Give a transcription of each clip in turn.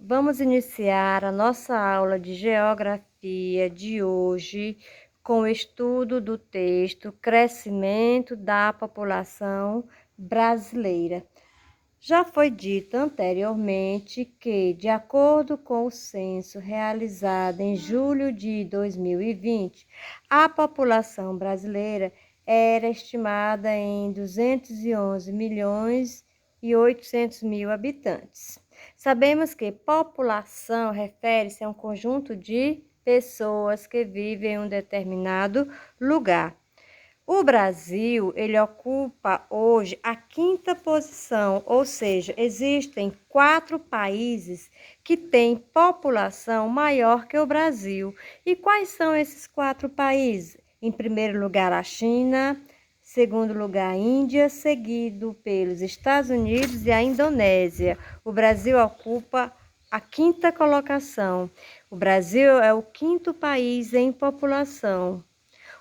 Vamos iniciar a nossa aula de geografia de hoje com o estudo do texto Crescimento da População Brasileira. Já foi dito anteriormente que, de acordo com o censo realizado em julho de 2020, a população brasileira era estimada em 211 milhões e 800 mil habitantes. Sabemos que população refere-se a um conjunto de pessoas que vivem em um determinado lugar. O Brasil, ele ocupa hoje a 5ª posição, ou seja, existem 4 países que têm população maior que o Brasil. E quais são esses 4 países? Em primeiro lugar, a China, segundo lugar, a Índia, seguido pelos Estados Unidos e a Indonésia. O Brasil ocupa a 5ª colocação. O Brasil é o 5º país em população.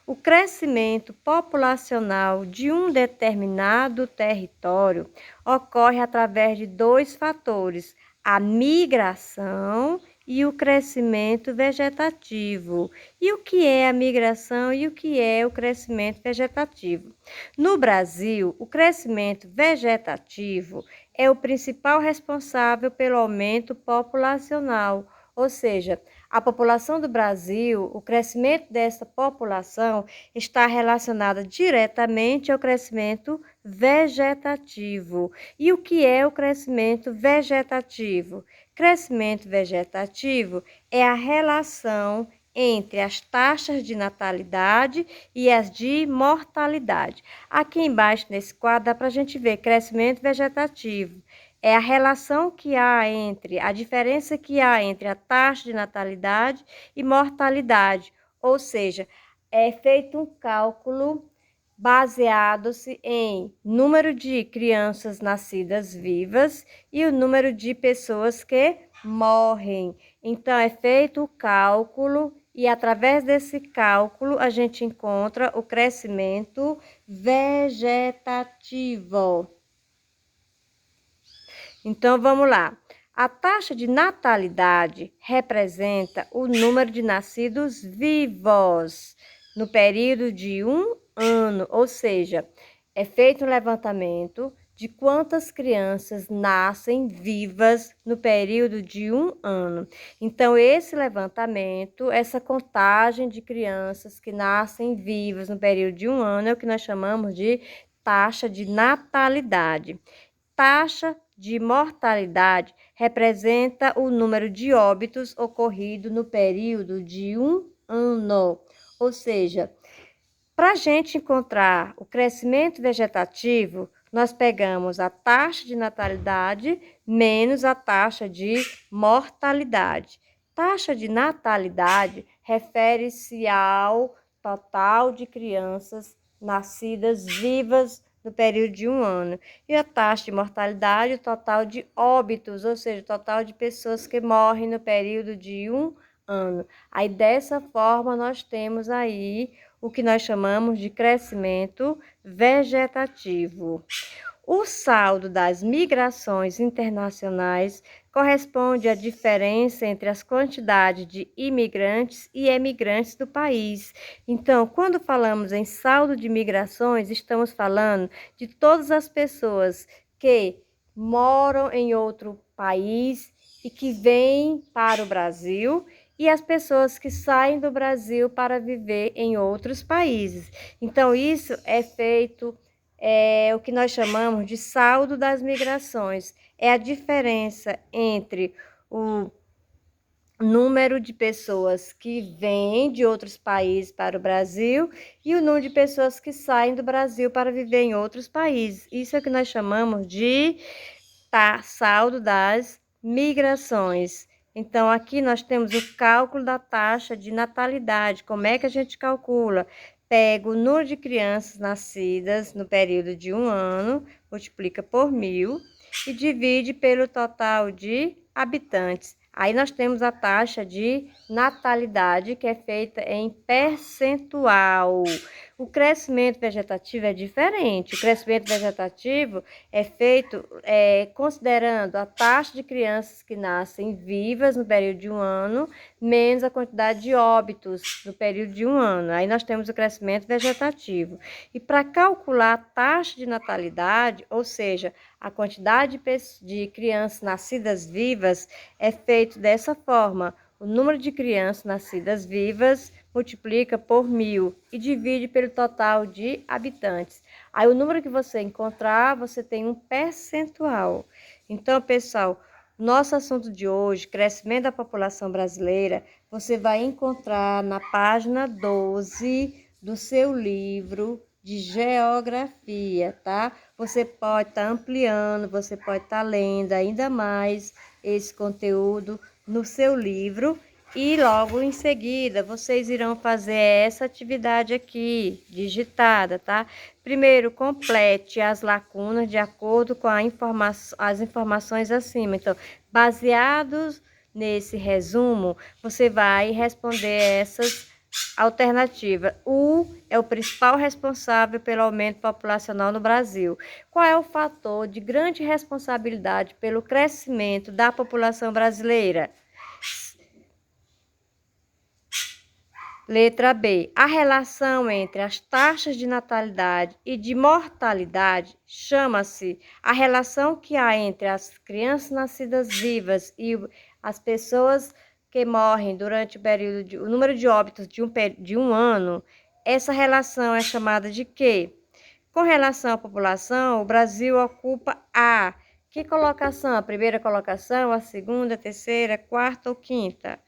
O crescimento populacional de um determinado território ocorre através de 2 fatores: a migração e o crescimento vegetativo. E o que é a migração e o que é o crescimento vegetativo? No Brasil, o crescimento vegetativo é o principal responsável pelo aumento populacional, ou seja, a população do Brasil, o crescimento dessa população está relacionada diretamente ao crescimento vegetativo. E o que é o crescimento vegetativo? Crescimento vegetativo é a relação entre as taxas de natalidade e as de mortalidade. Aqui embaixo nesse quadro dá para a gente ver crescimento vegetativo. É a relação que há entre, a diferença que há entre a taxa de natalidade e mortalidade, ou seja, é feito um cálculo baseado-se em número de crianças nascidas vivas e o número de pessoas que morrem. Então, é feito o cálculo e, através desse cálculo, a gente encontra o crescimento vegetativo. Então, vamos lá. A taxa de natalidade representa o número de nascidos vivos no período de um ano, ou seja, é feito um levantamento de quantas crianças nascem vivas no período de um ano. Então, esse levantamento, essa contagem de crianças que nascem vivas no período de um ano é o que nós chamamos de taxa de natalidade. Taxa de mortalidade representa o número de óbitos ocorrido no período de um ano. Ou seja, para a gente encontrar o crescimento vegetativo, nós pegamos a taxa de natalidade menos a taxa de mortalidade. Taxa de natalidade refere-se ao total de crianças nascidas vivas no período de um ano. E a taxa de mortalidade, o total de óbitos, ou seja, o total de pessoas que morrem no período de um ano. Aí, dessa forma, nós temos aí o que nós chamamos de crescimento vegetativo. O saldo das migrações internacionais corresponde à diferença entre as quantidades de imigrantes e emigrantes do país. Então, quando falamos em saldo de migrações, estamos falando de todas as pessoas que moram em outro país e que vêm para o Brasil e as pessoas que saem do Brasil para viver em outros países. Então, isso é feito o que nós chamamos de saldo das migrações. É a diferença entre o número de pessoas que vêm de outros países para o Brasil e o número de pessoas que saem do Brasil para viver em outros países. Isso é o que nós chamamos de saldo das migrações. Então, aqui nós temos o cálculo da taxa de natalidade. Como é que a gente calcula? Pega o número de crianças nascidas no período de um ano, multiplica por 1.000 e divide pelo total de habitantes. Aí nós temos a taxa de natalidade, que é feita em percentual. O crescimento vegetativo é diferente. O crescimento vegetativo é feito considerando a taxa de crianças que nascem vivas no período de um ano, menos a quantidade de óbitos no período de um ano. Aí nós temos o crescimento vegetativo. E para calcular a taxa de natalidade, ou seja, a quantidade de crianças nascidas vivas, é feito dessa forma. O número de crianças nascidas vivas multiplica por 1000 e divide pelo total de habitantes. Aí o número que você encontrar, você tem um percentual. Então, pessoal, nosso assunto de hoje, crescimento da população brasileira, você vai encontrar na página 12 do seu livro de geografia, tá? Você pode estar ampliando, você pode estar lendo ainda mais esse conteúdo no seu livro e logo em seguida vocês irão fazer essa atividade aqui, digitada, tá? Primeiro, complete as lacunas de acordo com as informações acima. Então, baseados nesse resumo, você vai responder essas alternativas. O é o principal responsável pelo aumento populacional no Brasil. Qual é o fator de grande responsabilidade pelo crescimento da população brasileira? Letra B. A relação entre as taxas de natalidade e de mortalidade chama-se a relação que há entre as crianças nascidas vivas e as pessoas que morrem durante o número de óbitos de um ano. Essa relação é chamada de quê? Com relação à população, o Brasil ocupa a que colocação? A primeira colocação, a segunda, a terceira, a quarta ou quinta?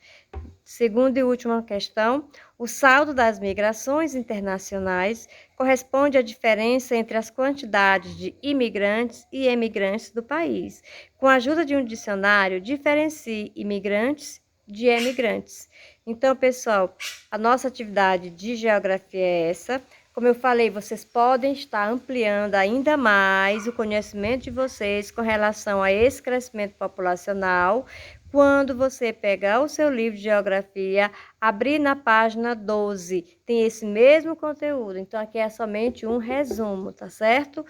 Segunda e última questão, o saldo das migrações internacionais corresponde à diferença entre as quantidades de imigrantes e emigrantes do país. Com a ajuda de um dicionário, diferencie imigrantes de emigrantes. Então, pessoal, a nossa atividade de geografia é essa. Como eu falei, vocês podem estar ampliando ainda mais o conhecimento de vocês com relação a esse crescimento populacional, quando você pegar o seu livro de geografia, abrir na página 12, tem esse mesmo conteúdo. Então, aqui é somente um resumo, tá certo?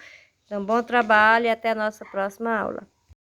Então, bom trabalho e até a nossa próxima aula.